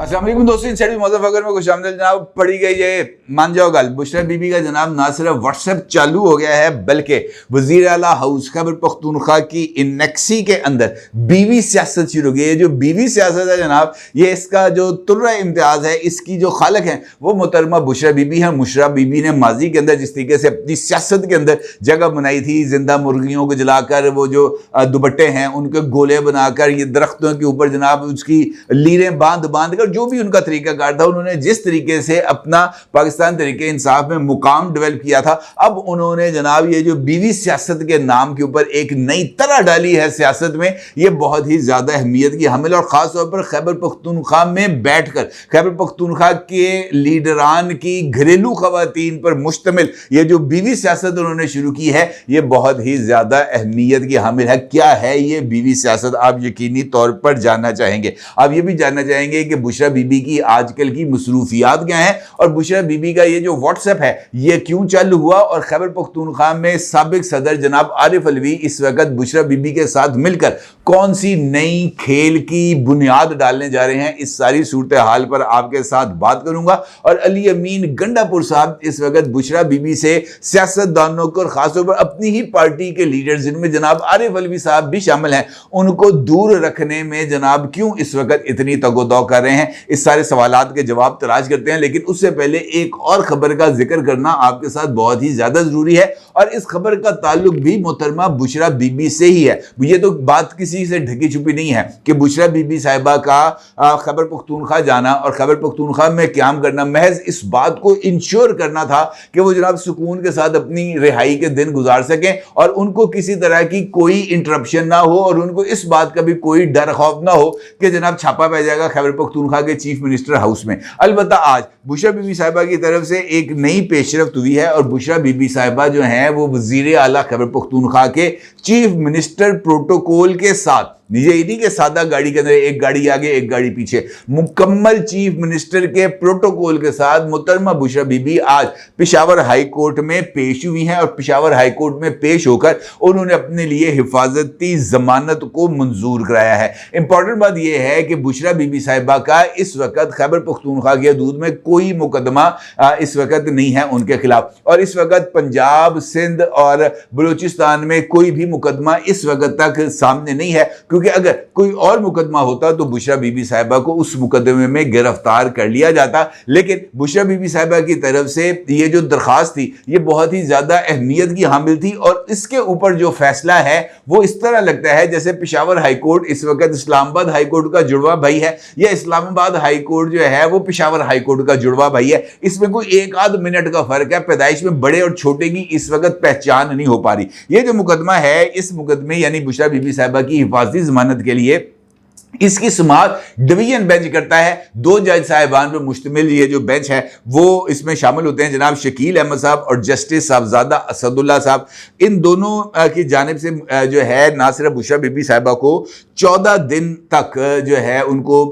अस्सलाम वालेकुम दोस्तों, इंसाइड मुज़फ़्फ़रनगर में खुशामदीद जनाब। पढ़ी गई ये मान जाओ गल बुशरा बीबी का जनाब ना सिर्फ व्हाट्सएप चालू हो गया है बल्कि वज़ीर आला हाउस खैबर पख्तूनख्वा की इनेक्सी के अंदर बीवी सियासत शुरू हो गई है। जो बीवी सियासत है जनाब, ये इसका जो तुर्रा इम्तियाज़ है, इसकी जो खालक हैं वो मोहतरमा बुशरा बीबी हैं। बुशरा बीबी ने माजी के अंदर जिस तरीके से अपनी सियासत के अंदर जगह बनाई थी, जिंदा मुर्गियों को जलाकर वो जो दुपट्टे हैं उनके गोले बनाकर ये दरख्तों के ऊपर जनाब उसकी लीरें बांध बांध कर जो भी उनका तरीकाकार था, उन्होंने जिस तरीके से अपना पाकिस्तान तरीके इंसाफ में मुकाम डेवलप किया था, अब उन्होंने जनाब ये जो बीवी सियासत के नाम के ऊपर एक नई तरह डाली है सियासत में, ये बहुत ही ज्यादा अहमियत की हामिल। और खास तौर पर खैबर पख्तूनख्वा में बैठकर खैबर पख्तूनख्वा के लीडरान की घरेलू खवातीन पर मुश्तमिल ये जो बीवी सियासत उन्होंने शुरू की है, ये बहुत ही ज्यादा अहमियत की हामिल है। क्या है ये बीवी सियासत, आप यकीनी तौर पर जानना चाहेंगे। आप ये भी जानना चाहेंगे कि बुशरा बीबी की आजकल की मसरूफियात क्या हैं और बुशरा बीबी का ये जो व्हाट्सएप है ये क्यों चालू हुआ, और खैबर पख्तूनख्वा में साबिक सदर जनाब आरिफ अलवी इस वक्त बुशरा बीबी के साथ मिलकर कौन सी नई खेल की बुनियाद डालने जा रहे हैं। इस सारी सूरत हाल पर आपके साथ बात करूंगा। और अली अमीन गंडापुर साहब इस वक्त बुशरा बीबी से सियासतदानों को और खासतौर पर अपनी ही पार्टी के लीडर जिनमें जनाब आरिफ अलवी साहब भी शामिल हैं, उनको दूर रखने में जनाब क्यों इस वक्त इतनी तगोदौ कर रहे हैं, इस सारे सवालात के जवाब तलाश करते हैं। लेकिन उससे पहले एक और खबर का जिक्र करना आपके साथ बहुत ही ज्यादा जरूरी है, और इस खबर का ताल्लुक भी मोहतरमा बुशरा बीबी से ही है। ये तो बात किसी से ढकी छुपी नहीं है कि बुशरा बीबी साहिबा का खैबर पख्तूनख्वा जाना और खैबर पख्तूनख्वा में क्याम करना महज इस बात को इंश्योर करना था कि वो जनाब सुकून के साथ अपनी रिहाई के दिन गुजार सकें और उनको किसी तरह की कोई इंटरप्शन ना हो, और उनको इस बात का भी कोई डर खौफ ना हो कि जनाब छापा पै जाएगा खैबर पख्तूनख्वा के चीफ मिनिस्टर हाउस में। अलबत्ता आज बुशरा बीबी साहिबा की तरफ से एक नई पेशरफ्त हुई है, और बुशरा बीबी साहिबा जो हैं वो वजीर आला खैबर पख्तूनख्वा के चीफ मिनिस्टर प्रोटोकॉल के साथ, ये नहीं कि सादा गाड़ी के अंदर एक गाड़ी आगे एक गाड़ी पीछे, मुकम्मल चीफ मिनिस्टर के प्रोटोकॉल के साथ मोहतरमा बुशरा बीबी आज पेशावर हाई कोर्ट में पेश हुई हैं। और पेशावर हाई कोर्ट में पेश होकर उन्होंने अपने लिए हिफाजती जमानत को मंजूर कराया है। इंपॉर्टेंट बात यह है कि बुशरा बीबी साहिबा का इस वक्त खैबर पख्तूनख्वा के हदूद में कोई मुकदमा इस वक्त नहीं है उनके खिलाफ, और इस वक्त पंजाब, सिंध और बलूचिस्तान में कोई भी मुकदमा इस वक्त तक सामने नहीं है, क्योंकि अगर कोई और मुकदमा होता तो बुशरा बीबी साहिबा को उस मुकदमे में गिरफ्तार कर लिया जाता। लेकिन बुशरा बीबी साहिबा की तरफ से ये जो दरखास्त थी ये बहुत ही ज्यादा अहमियत की हामिल थी, और इसके ऊपर जो फैसला है वो इस तरह लगता है जैसे पेशावर हाई कोर्ट इस वक्त इस्लामाबाद हाई कोर्ट का जुड़वा भाई है, या इस्लामाबाद हाई कोर्ट जो है वो पेशावर हाई कोर्ट का जुड़वा भाई है। इसमें कोई एक आध मिनट का फर्क है, पैदाइश में बड़े और छोटे की इस वक्त पहचान नहीं हो पा रही। ये जो मुकदमा है, इस मुकदमे यानी बुशरा बीबी साहिबा की हिफाजती जमानत के लिए इसकी समाअत डिवीजन बेंच करता है। 2 जज साहिबान पर मुश्तमिल ये जो बेंच है वो इसमें शामिल होते हैं जनाब शकील अहमद साहब और जस्टिस साहबजादा असदुल्ला साहब। इन दोनों की जानिब से जो है ना सिर्फ बुशरा बीबी साहिबा को 14 दिन तक जो है उनको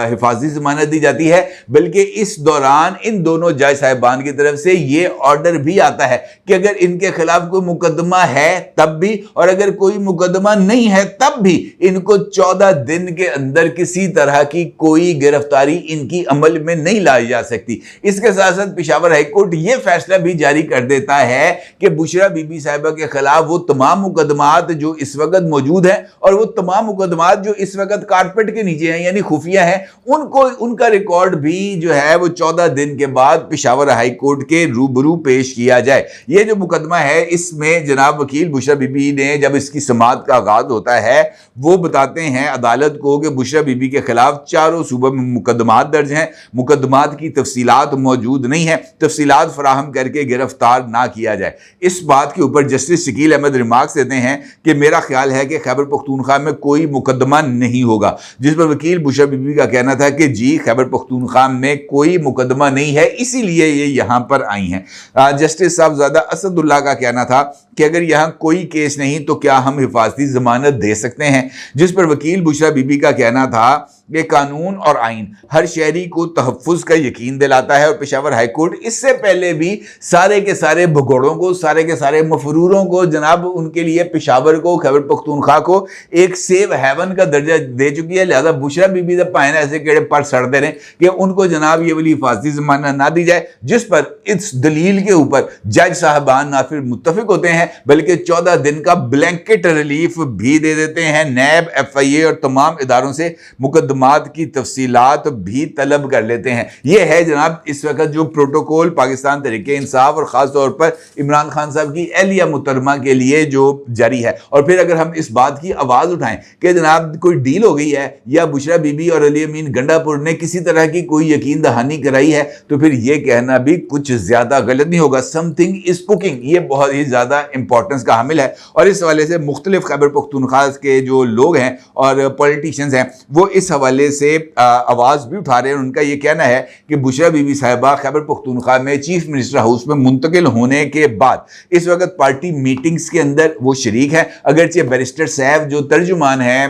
हिफाजती जमानत दी जाती है, बल्कि इस दौरान इन दोनों जज साहिबान की तरफ से ये ऑर्डर भी आता है कि अगर इनके खिलाफ कोई मुकदमा है तब भी, और अगर कोई मुकदमा नहीं है तब भी इनको 14 दिन के अंदर किसी तरह की कोई गिरफ्तारी इनकी अमल में नहीं लाई जा सकती। इसके साथ साथ पेशावर हाई कोर्ट यह फैसला भी जारी कर देता है कि बुशरा बीबी साहिबा के खिलाफ वो तमाम मुकदमात जो इस वक्त मौजूद हैं और वो तमाम मुकदमात जो इस वक्त कारपेट के नीचे हैं यानी खुफिया हैं, उनको उनका रिकॉर्ड भी जो है वो 14 दिन के बाद पेशावर हाई कोर्ट के रूबरू पेश किया जाए। ये जो मुकदमा है इसमें जनाब वकील बुशरा बीबी ने जब इसकी समाअत का आगाज होता है वो बताते हैं अदालत को कि बुशरा बीबी के खिलाफ चारों सूबों में मुकदमात दर्ज हैं, मुकदमात की तफसीलात मौजूद नहीं है, तफसीलात फराहम करके गिरफ्तार ना किया जाए। इस बात के ऊपर जस्टिस शकील अहमद रिमार्क्स देते हैं कि मेरा ख्याल है कि खैबर पख्तूनख्वा में कोई मुकदमा नहीं होगा, जिस पर वकील बुशरा बीबी का कहना था कि जी खैबर पख्तूनख्वा में कोई मुकदमा नहीं है, इसीलिए ये यहाँ पर आई हैं। जस्टिस साहबजादा असदुल्ला का कहना था कि अगर यहाँ कोई केस नहीं तो क्या हम हिफाजती जमानत दे सकते हैं, जिस पर वकील बुशरा बीबी का कहना था کہ قانون اور آئین ہر شہری کو تحفظ کا یقین دلاتا ہے، اور پشاور ہائی کورٹ اس سے پہلے بھی سارے کے سارے بھگوڑوں کو، سارے کے سارے مفروروں کو جناب ان کے لیے پشاور کو، خیبر پختونخوا کو ایک سیف ہیون کا درجہ دے چکی ہے. لہذا بشرا بی بی جب پائیں ایسے کیڑے پر سڑتے رہے کہ ان کو جناب یہ والی حفاظتی ضمانت نہ دی جائے، جس پر اس دلیل کے اوپر جج صاحبان نہ پھر متفق ہوتے ہیں بلکہ 14 دن کا بلینکٹ ریلیف بھی دے دیتے ہیں. نیب، ایف آئی اے اور تمام اداروں سے مقدمات کی تفصیلات بھی طلب کر لیتے ہیں. یہ ہے جناب اس وقت جو پروٹوکول پاکستان تحریک انصاف اور خاص طور پر عمران خان صاحب کی اہلیہ محترمہ کے لیے جو جاری ہے. اور پھر اگر ہم اس بات کی آواز اٹھائیں کہ جناب کوئی ڈیل ہو گئی ہے یا بشرا بی بی اور علی امین گنڈا پور نے کسی طرح کی کوئی یقین دہانی کرائی ہے، تو پھر یہ کہنا بھی کچھ زیادہ غلط نہیں ہوگا. سم تھنگ از کوکنگ، یہ بہت ہی زیادہ امپورٹنس کا حامل ہے. اور اس حوالے سے مختلف خیبر پختونخوا کے جو لوگ ہیں اور پولیٹیشینز ہیں وہ اس حوالے سے آواز بھی اٹھا رہے ہیں. ان کا یہ کہنا ہے کہ بشرا بی بی صاحبہ خیبر پختونخوا میں چیف منسٹر ہاؤس میں منتقل ہونے کے بعد اس وقت پارٹی میٹنگز کے اندر وہ شریک ہیں. اگرچہ بیرسٹر صاحب جو ترجمان ہیں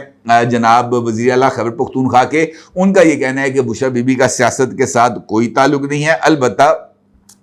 جناب وزیر اعلیٰ خیبر پختونخوا کے، ان کا یہ کہنا ہے کہ بشرا بی بی کا سیاست کے ساتھ کوئی تعلق نہیں ہے. البتہ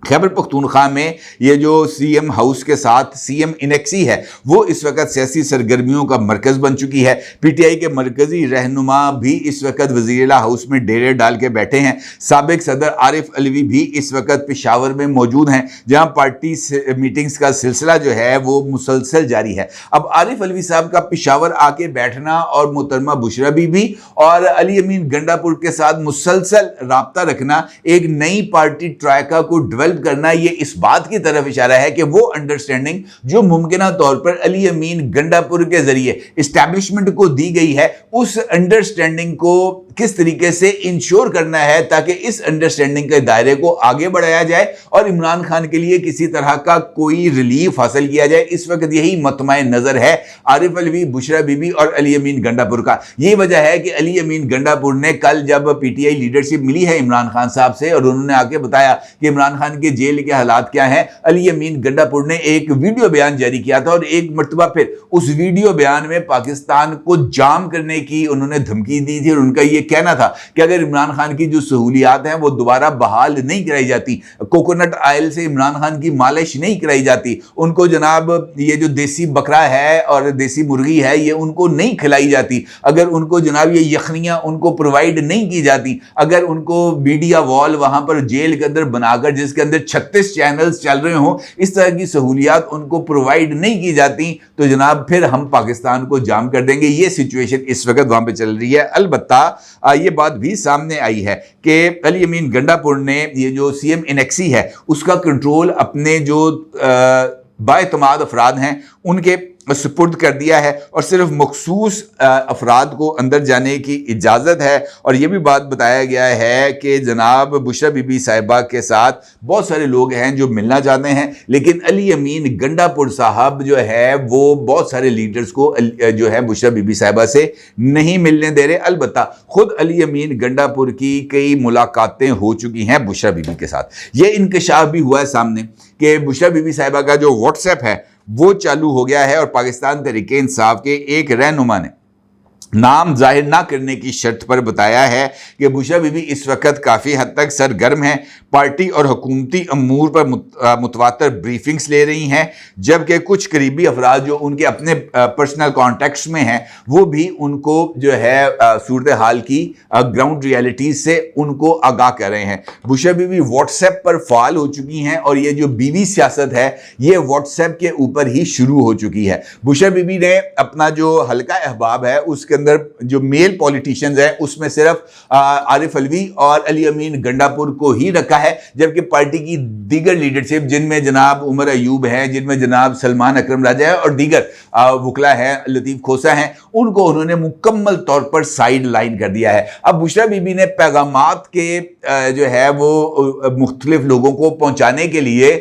خیبر پختونخوا میں یہ جو سی ایم ہاؤس کے ساتھ سی ایم انیکسی ہے وہ اس وقت سیاسی سرگرمیوں کا مرکز بن چکی ہے. پی ٹی آئی کے مرکزی رہنما بھی اس وقت وزیر اعلیٰ ہاؤس میں ڈیرے ڈال کے بیٹھے ہیں. سابق صدر عارف علوی بھی اس وقت پشاور میں موجود ہیں جہاں پارٹی میٹنگز کا سلسلہ جو ہے وہ مسلسل جاری ہے. اب عارف علوی صاحب کا پشاور آ کے بیٹھنا اور محترمہ بشرا بی بی اور علی امین گنڈا پور کے ساتھ مسلسل رابطہ رکھنا، ایک نئی پارٹی ٹرائکا کو ڈیولپ کرنا، یہ اس بات کی طرف اشارہ ہے کہ وہ انڈرسٹینڈنگ جو ممکنہ طور پر علی امین گنڈا پور کے ذریعے اسٹیبلشمنٹ کو دی گئی ہے، اس انڈرسٹینڈنگ کو کس طریقے سے انشور کرنا ہے تاکہ اس انڈرسٹینڈنگ کے دائرے کو آگے بڑھایا جائے اور عمران خان کے لیے کسی طرح کا کوئی ریلیف حاصل کیا جائے. اس وقت یہی مطمع نظر ہے عارف علوی، بشرا بی بی اور علی امین گنڈا پور کا. یہی وجہ ہے کہ علی امین گنڈا پور نے کل جب پی ٹی آئی لیڈرشپ ملی ہے عمران خان صاحب سے اور انہوں نے آ کے بتایا کہ عمران خان کے جیل کے حالات کیا ہیں، علی امین گنڈا پور نے ایک ویڈیو بیان جاری کیا تھا اور ایک مرتبہ پھر اس ویڈیو بیان میں پاکستان کو جام کرنے کی انہوں نے دھمکی دی تھی. اور ان کا یہ کہنا تھا کہ اگر عمران خان کی جو سہولیات ہیں وہ دوبارہ بحال نہیں کرائی جاتی، کوکونٹ آئل سے عمران خان کی مالش نہیں کرائی جاتی، ان کو جناب یہ جو دیسی بکرا ہے اور دیسی مرغی ہے یہ ان کو نہیں کھلائی جاتی، اگر ان کو جناب یہ یخنیاں ان کو پرووائڈ نہیں کی جاتی، اگر ان کو میڈیا وال وہاں پر جیل کے اندر بنا کر جس کے اندر 36 چینلز چل رہے ہوں، اس طرح کی سہولیات ان کو پرووائڈ نہیں کی جاتی، تو جناب پھر ہم پاکستان کو جام کر دیں گے. یہ سچویشن اس وقت وہاں پہ چل رہی ہے. البتہ یہ بات بھی سامنے آئی ہے کہ علی امین گنڈا پور نے یہ جو سی ایم انیکسی ہے اس کا کنٹرول اپنے جو بااعتماد افراد ہیں ان کے سپرد کر دیا ہے اور صرف مخصوص افراد کو اندر جانے کی اجازت ہے. اور یہ بھی بات بتایا گیا ہے کہ جناب بشرا بی بی صاحبہ کے ساتھ بہت سارے لوگ ہیں جو ملنا چاہتے ہیں، لیکن علی امین گنڈا پور صاحب جو ہے وہ بہت سارے لیڈرز کو جو ہے بشرا بی بی صاحبہ سے نہیں ملنے دے رہے. البتہ خود علی امین گنڈا پور کی کئی ملاقاتیں ہو چکی ہیں بشرا بی بی کے ساتھ. یہ انکشاف بھی ہوا ہے سامنے کہ بشرا بی بی صاحبہ کا جو واٹس ایپ ہے وہ چالو ہو گیا ہے اور پاکستان تحریک انصاف کے ایک رہنما نے نام ظاہر نہ کرنے کی شرط پر بتایا ہے کہ بشرا بی بی اس وقت کافی حد تک سرگرم ہیں، پارٹی اور حکومتی امور پر متواتر بریفنگز لے رہی ہیں، جبکہ کچھ قریبی افراد جو ان کے اپنے پرسنل کانٹیکٹس میں ہیں وہ بھی ان کو جو ہے صورتحال کی گراؤنڈ ریالٹیز سے ان کو آگاہ کر رہے ہیں. بشرا بی بی واٹس ایپ پر فعال ہو چکی ہیں اور یہ جو بیوی سیاست ہے یہ واٹس ایپ کے اوپر ہی شروع ہو چکی ہے. بشرا بی بی نے اپنا جو حلقہ احباب ہے اس کے اندر جو میل پولیٹیشنز ہیں اس میں صرف عارف علوی اور علی امین گنڈا پور کو ہی رکھا ہے، جبکہ پارٹی کی دیگر لیڈرشپ جن میں جناب عمر ایوب ہیں، جن میں جناب سلمان اکرم راجہ ہے اور دیگر وکلا ہیں، لطیف کھوسہ ہیں، ان کو انہوں نے مکمل طور پر سائیڈ لائن کر دیا ہے. اب بشرا بی بی نے پیغامات کے جو ہے وہ مختلف لوگوں کو پہنچانے کے لیے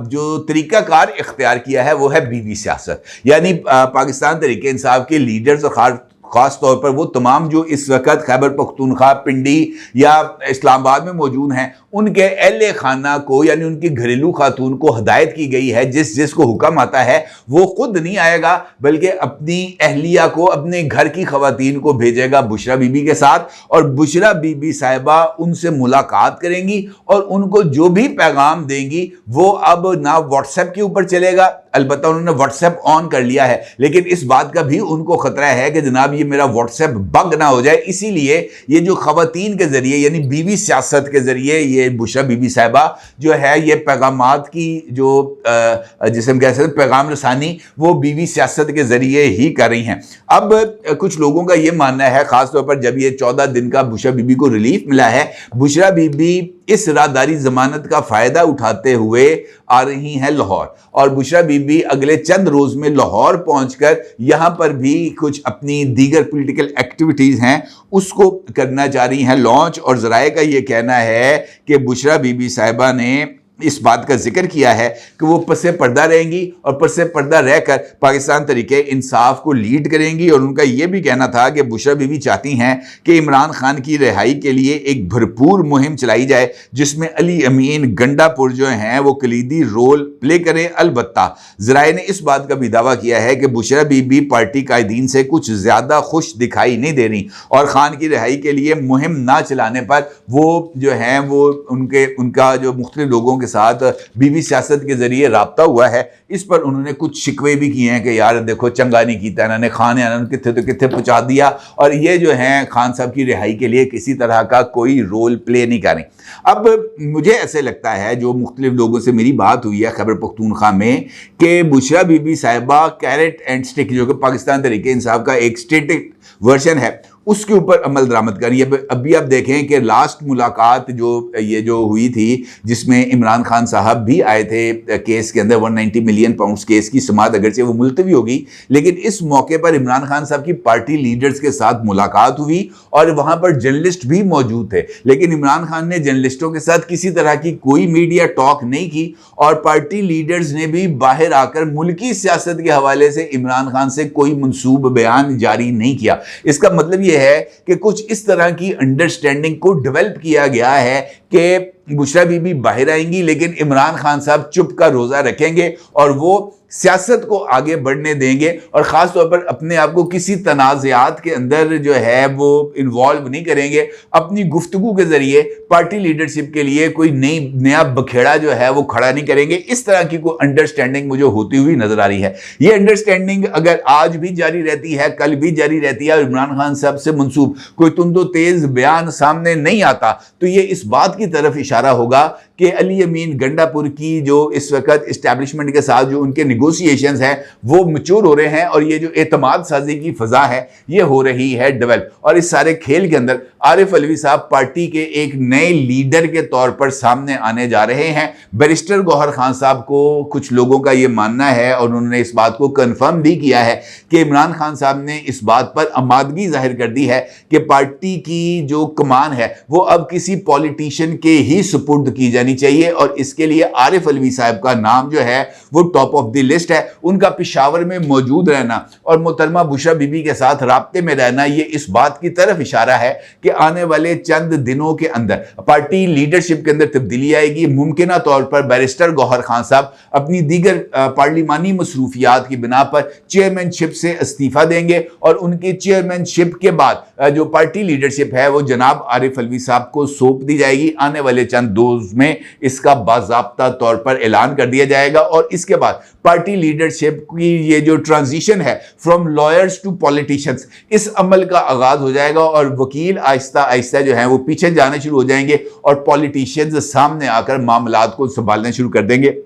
جو طریقہ کار اختیار کیا ہے وہ ہے بیوی سیاست. یعنی پاکستان تحریک انصاف کے لیڈرز اور ख़ास तौर पर वो तमाम जो इस वक्त खैबर पख्तूनख्वा, पिंडी या इस्लामाबाद में मौजूद हैं, उनके अहले खाना को यानी उनकी घरेलू खातून को हदायत की गई है, जिसको हुक्म आता है वो खुद नहीं आएगा बल्कि अपनी अहलिया को, अपने घर की खवातीन को भेजेगा बुशरा बीबी के साथ, और बुशरा बीबी साहिबा उनसे मुलाकात करेंगी और उनको जो भी पैगाम देंगी वो अब ना व्हाट्सएप के ऊपर चलेगा, अलबत्ता उन्होंने व्हाट्सएप ऑन कर लिया है, लेकिन इस बात का भी उनको खतरा है कि जनाब ये मेरा व्हाट्सएप बग ना हो जाए, इसीलिए ये जो खवातीन के जरिए यानी बीवी सियासत के जरिए ये बुशरा बीबी साहिबा जो है ये पैगामात की जो जिसे हम कह सकते हैं पैगाम रसानी, वो बीवी सियासत के जरिए ही कर रही हैं। अब कुछ लोगों का ये मानना है, खासतौर पर जब ये 14 दिन का बुशरा बीबी को रिलीफ मिला है, बुशरा बीबी इस राहदारी जमानत का फायदा उठाते हुए आ रही हैं लाहौर, और बुशरा बीबी अगले चंद रोज में लाहौर पहुंचकर यहां पर भी कुछ अपनी दीगर पॉलिटिकल एक्टिविटीज हैं उसको करना चाह रही हैं लॉन्च। और जराए का ये कहना है कि बुशरा बीबी साहिबा ने इस बात का जिक्र किया है कि वो पसे पर्दा रहेंगी और पसे पर्दा रहकर पाकिस्तान तरीके इंसाफ को लीड करेंगी, और उनका ये भी कहना था कि बुशरा बीबी चाहती हैं कि इमरान खान की रिहाई के लिए एक भरपूर मुहिम चलाई जाए जिसमें अली अमीन गंडापुर जो हैं वो कलीदी रोल प्ले करें। अलबत्ता ज़राए ने इस बात का भी दावा किया है कि बुशरा बीबी पार्टी कायदीन से कुछ ज़्यादा खुश दिखाई नहीं दे रही, और खान की रिहाई के लिए मुहिम ना चलाने पर वो जो हैं वो उनका जो मुख्तलिफ लोगों के साथ बीवी सियासत के जरिए राब्ता हुआ है, इस पर उन्होंने कुछ शिकवे भी किए हैं कि यार देखो चंगा नहीं किया इन्होंने, खान है कितने तो कितने पहुंचा दिया, और ये जो है खान साहब की रिहाई के लिए किसी तरह का कोई रोल प्ले नहीं करें। अब मुझे ऐसे लगता है, जो मुख्तलिफ लोगों से मेरी बात हुई है खैबर पख्तूनख्वा में, कि बुशरा बीबी साहिबा कैरेट एंड स्टिक जो कि पाकिस्तान तहरीक इंसाफ का एक स्टेटिक वर्जन है उसके ऊपर अमल दरामद करिए। अभी आप देखें कि लास्ट मुलाकात जो हुई थी जिसमें इमरान खान साहब भी आए थे केस के अंदर, 190 मिलियन पाउंड्स केस की समाअत अगरचे वो मुलतवी होगी, लेकिन इस मौके पर इमरान खान साहब की पार्टी लीडर्स के साथ मुलाकात हुई और वहाँ पर जर्नलिस्ट भी मौजूद थे, लेकिन इमरान खान ने जर्नलिस्टों के साथ किसी तरह की कोई मीडिया टॉक नहीं की, और पार्टी लीडर्स ने भी बाहर आकर मुल्की सियासत के हवाले से इमरान खान से कोई मनसूब बयान जारी नहीं किया। इसका मतलब ये है कि कुछ इस तरह की अंडरस्टैंडिंग को डेवलप किया गया है कि बुशरा बीबी बाहर आएंगी लेकिन इमरान खान साहब चुप का रोजा रखेंगे और वो सियासत को आगे बढ़ने देंगे, और ख़ास तौर पर अपने आप को किसी तनाज़ात के अंदर जो है वो इन्वॉल्व नहीं करेंगे। अपनी गुफ्तगू के ज़रिए पार्टी लीडरशिप के लिए कोई नया बखेड़ा जो है वो खड़ा नहीं करेंगे। इस तरह की कोई अंडरस्टैंडिंग मुझे होती हुई नज़र आ रही है। ये अंडरस्टैंडिंग अगर आज भी जारी रहती है, कल भी जारी रहती है, और इमरान खान साहब से मंसूब कोई तुंदो तेज़ बयान सामने नहीं आता, तो ये इस बात की तरफ इशारा होगा कि अली अमीन गंडापुर की जो इस वक्त इस्टेब्लिशमेंट के साथ जो उनके नेगोशिएशंस हैं वो मैच्योर हो रहे हैं, और ये जो एतमाद साजी की फ़ज़ा है ये हो रही है डेवलप। और इस सारे खेल के अंदर आरिफ अलवी साहब पार्टी के एक नए लीडर के तौर पर सामने आने जा रहे हैं। बैरिस्टर गौहर खान साहब को कुछ लोगों का ये मानना है, और उन्होंने इस बात को कन्फर्म भी किया है कि इमरान खान साहब ने इस बात पर आमादगी जाहिर कर दी है कि पार्टी की जो कमान है वो अब किसी पॉलिटिशियन के ही सुपुर्द की जानी चाहिए, और इसके लिए आरिफ अलवी साहब का नाम जो है वो टॉप ऑफ द लिस्ट है। उनका पेशावर में मौजूद रहना और मोहतरमा बुशरा बीबी के साथ राब्ते में रहना ये इस बात की तरफ इशारा है कि आने वाले चंद दिनों के अंदर पार्टी लीडरशिप के अंदर तब्दीली आएगी। मुमकिना तौर पर बैरिस्टर गौहर खान साहब अपनी दीगर पार्लिमानी मसरूफियात की बिना पर चेयरमैनशिप से इस्तीफा देंगे, और उनकी चेयरमैनशिप के बाद जो पार्टी लीडरशिप है वो जनाब आरिफ अलवी साहब को सौंप दी जाएगी। आने वाले चंद रोज में इसका बाज़ाब्ता तौर पर ऐलान कर दिया जाएगा, और इसके बाद पार्टी लीडरशिप की ये जो ट्रांजिशन है फ्रॉम लॉयर्स टू पॉलिटिशियंस, इस अमल का आगाज हो जाएगा, और वकील आहिस्ता आहिस्ता जो है वो पीछे जाने शुरू हो जाएंगे और पॉलिटिशियंस सामने आकर मामलात को संभालना शुरू कर देंगे।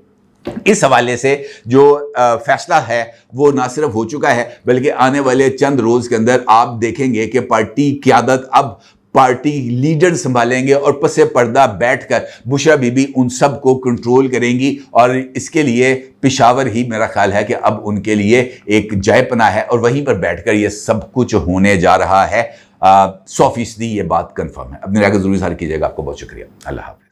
इस हवाले से जो फैसला है वो ना सिर्फ हो चुका है बल्कि आने वाले चंद रोज के अंदर आप देखेंगे कि पार्टी क़यादत अब पार्टी लीडर संभालेंगे, और पसे पर्दा बैठकर बुशरा बीबी उन सब को कंट्रोल करेंगी, और इसके लिए पेशावर ही मेरा ख्याल है कि अब उनके लिए एक जयपना है, और वहीं पर बैठकर ये सब कुछ होने जा रहा है। 100% ये बात कंफर्म है। अपनी राय को जरूर इज़हार कीजिएगा। आपको बहुत शुक्रिया। अल्लाह हाफ़िज़।